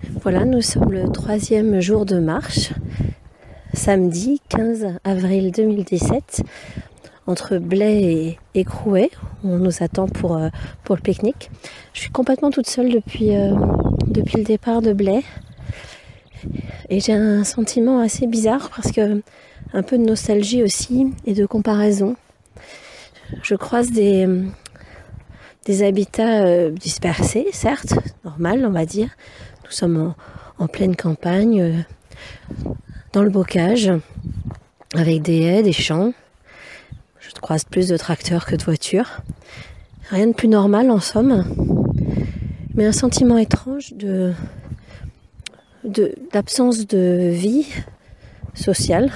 Voilà, nous sommes le 3e jour de marche, samedi 15 avril 2017, entre Blaye et Crouet. On nous attend pour le pique-nique. Je suis complètement toute seule depuis le départ de Blaye. Et j'ai un sentiment assez bizarre parce que un peu de nostalgie aussi et de comparaison. Je croise des habitats dispersés, certes, normal on va dire. Nous sommes en pleine campagne, dans le bocage, avec des haies, des champs. Je croise plus de tracteurs que de voitures. Rien de plus normal en somme. Mais un sentiment étrange d'absence de vie sociale,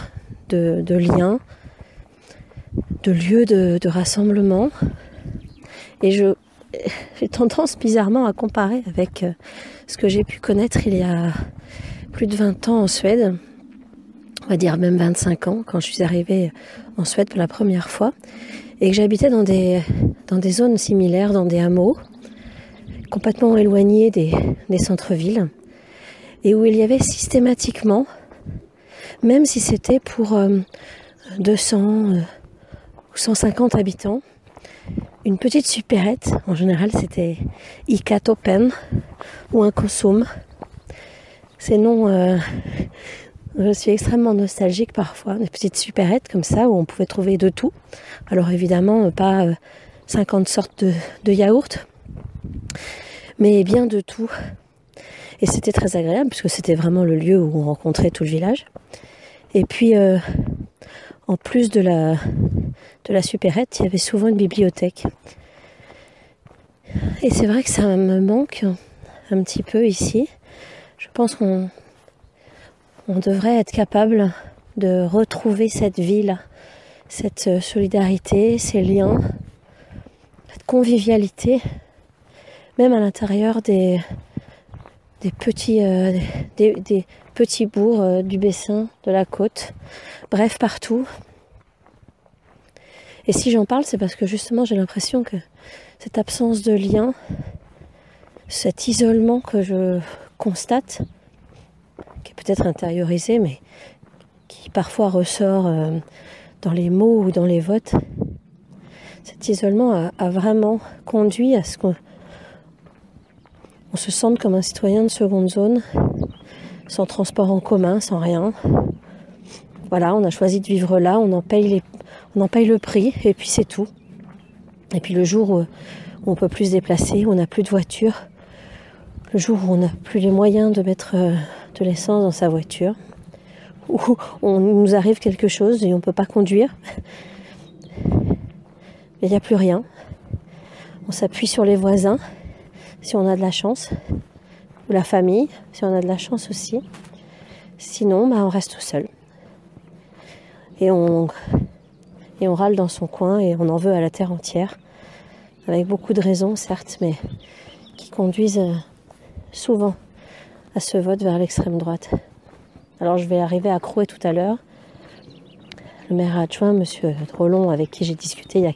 de liens, de lieux de rassemblement. Et j'ai tendance bizarrement à comparer avec ce que j'ai pu connaître il y a plus de 20 ans en Suède, on va dire même 25 ans, quand je suis arrivée en Suède pour la première fois, et que j'habitais dans des zones similaires, dans des hameaux, complètement éloignés des centres-villes, et où il y avait systématiquement, même si c'était pour 200 ou 150 habitants, une petite supérette. En général c'était Ica Toppen ou un Kosum. Ces noms, je suis extrêmement nostalgique parfois, des petites supérettes comme ça où on pouvait trouver de tout. Alors évidemment pas 50 sortes de yaourts, mais bien de tout. Et c'était très agréable puisque c'était vraiment le lieu où on rencontrait tout le village. Et puis en plus de la supérette, il y avait souvent une bibliothèque. Et c'est vrai que ça me manque un petit peu ici. Je pense qu'on devrait être capable de retrouver cette vie-là, cette solidarité, ces liens, cette convivialité, même à l'intérieur des petits bourgs du Bessin, de la côte, bref, partout. Et si j'en parle, c'est parce que justement j'ai l'impression que cette absence de lien, cet isolement que je constate, qui est peut-être intériorisé, mais qui parfois ressort dans les mots ou dans les votes, cet isolement a vraiment conduit à ce qu'on se sente comme un citoyen de seconde zone, sans transport en commun, sans rien. Voilà, on a choisi de vivre là, on en paye le prix, et puis c'est tout. Et puis le jour où on ne peut plus se déplacer, où on n'a plus de voiture, le jour où on n'a plus les moyens de mettre de l'essence dans sa voiture, où on nous arrive quelque chose et on ne peut pas conduire, il n'y a plus rien. On s'appuie sur les voisins, si on a de la chance, ou la famille, si on a de la chance aussi. Sinon, on reste tout seul. Et on râle dans son coin et on en veut à la terre entière, avec beaucoup de raisons certes, mais qui conduisent souvent à ce vote vers l'extrême droite. Alors je vais arriver à Crouet tout à l'heure. Le maire adjoint, monsieur Drolon, avec qui j'ai discuté il y a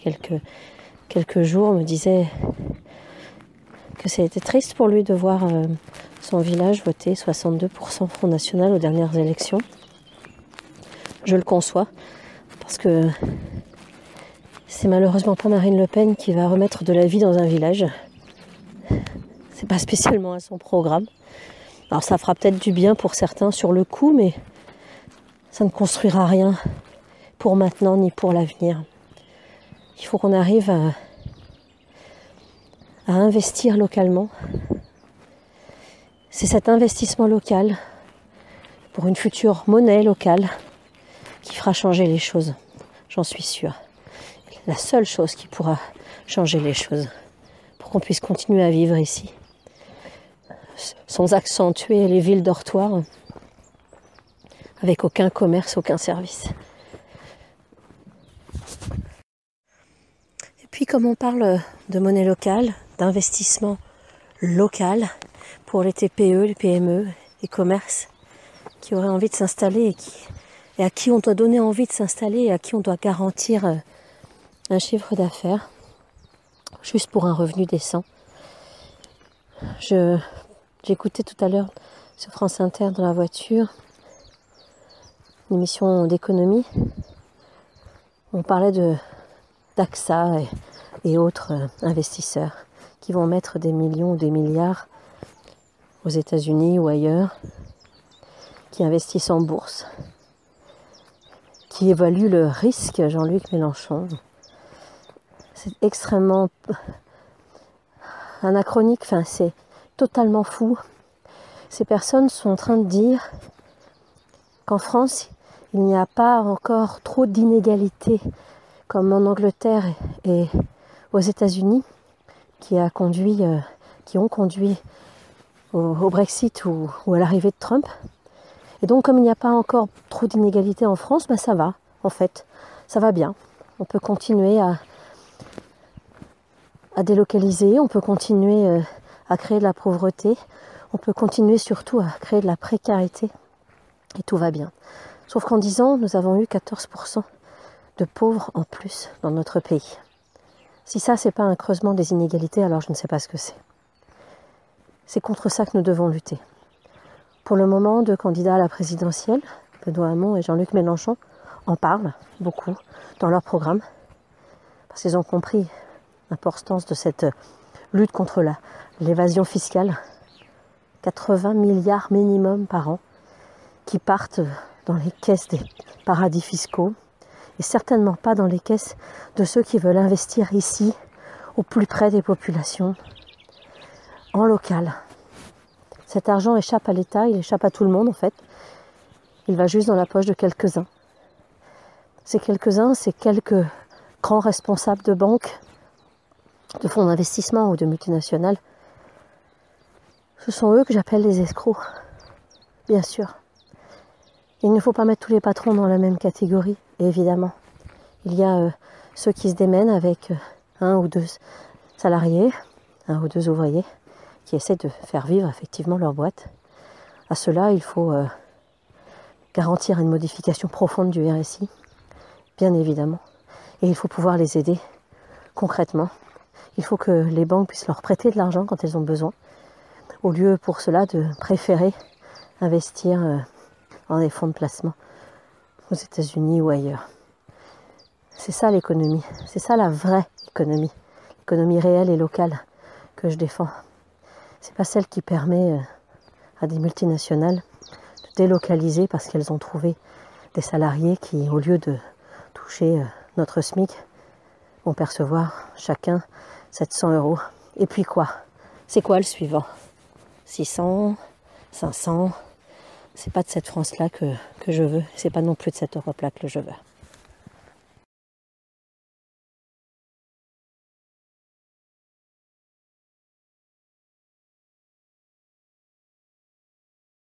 quelques jours, me disait que c'était triste pour lui de voir son village voter 62% Front National aux dernières élections. Je le conçois, parce que c'est malheureusement pas Marine Le Pen qui va remettre de la vie dans un village. C'est pas spécialement à son programme. Alors ça fera peut-être du bien pour certains sur le coup, mais ça ne construira rien pour maintenant ni pour l'avenir. Il faut qu'on arrive à investir localement. C'est cet investissement local pour une future monnaie locale qui fera changer les choses, j'en suis sûre. La seule chose qui pourra changer les choses pour qu'on puisse continuer à vivre ici, sans accentuer les villes dortoirs, avec aucun commerce, aucun service. Et puis comme on parle de monnaie locale, d'investissement local pour les TPE, les PME, les commerces qui auraient envie de s'installer et à qui on doit donner envie de s'installer et à qui on doit garantir un chiffre d'affaires juste pour un revenu décent. J'écoutais tout à l'heure sur France Inter dans la voiture, une émission d'économie. On parlait d'AXA et autres investisseurs qui vont mettre des millions ou des milliards aux États-Unis ou ailleurs, qui investissent en bourse, qui évaluent le risque. Jean-Luc Mélenchon, c'est extrêmement anachronique, enfin c'est totalement fou. Ces personnes sont en train de dire qu'en France, il n'y a pas encore trop d'inégalités comme en Angleterre et aux États-Unis qui ont conduit au Brexit ou à l'arrivée de Trump. Et donc comme il n'y a pas encore trop d'inégalités en France, ça va en fait, ça va bien. On peut continuer à délocaliser, on peut continuer à créer de la pauvreté, on peut continuer surtout à créer de la précarité et tout va bien. Sauf qu'en 10 ans, nous avons eu 14% de pauvres en plus dans notre pays. Si ça, c'est pas un creusement des inégalités, alors je ne sais pas ce que c'est. C'est contre ça que nous devons lutter. Pour le moment, 2 candidats à la présidentielle, Benoît Hamon et Jean-Luc Mélenchon, en parlent beaucoup dans leur programme, parce qu'ils ont compris l'importance de cette lutte contre l'évasion fiscale. 80 milliards minimum par an qui partent dans les caisses des paradis fiscaux et certainement pas dans les caisses de ceux qui veulent investir ici, au plus près des populations, en local. Cet argent échappe à l'État, il échappe à tout le monde en fait. Il va juste dans la poche de quelques-uns. Ces quelques-uns, c'est quelques grands responsables de banques, de fonds d'investissement ou de multinationales. Ce sont eux que j'appelle les escrocs, bien sûr. Il ne faut pas mettre tous les patrons dans la même catégorie, évidemment. Il y a ceux qui se démènent avec 1 ou 2 salariés, 1 ou 2 ouvriers, qui essaient de faire vivre effectivement leur boîte. À cela, il faut garantir une modification profonde du RSI, bien évidemment. Et il faut pouvoir les aider concrètement. Il faut que les banques puissent leur prêter de l'argent quand elles ont besoin, au lieu pour cela de préférer investir dans des fonds de placement aux États-Unis ou ailleurs. C'est ça l'économie, c'est ça la vraie économie, l'économie réelle et locale que je défends. C'est pas celle qui permet à des multinationales de délocaliser parce qu'elles ont trouvé des salariés qui, au lieu de toucher notre SMIC, vont percevoir chacun 700 €. Et puis quoi? C'est quoi le suivant? 600, 500, c'est pas de cette France-là que je veux, c'est pas non plus de cette Europe-là que je veux.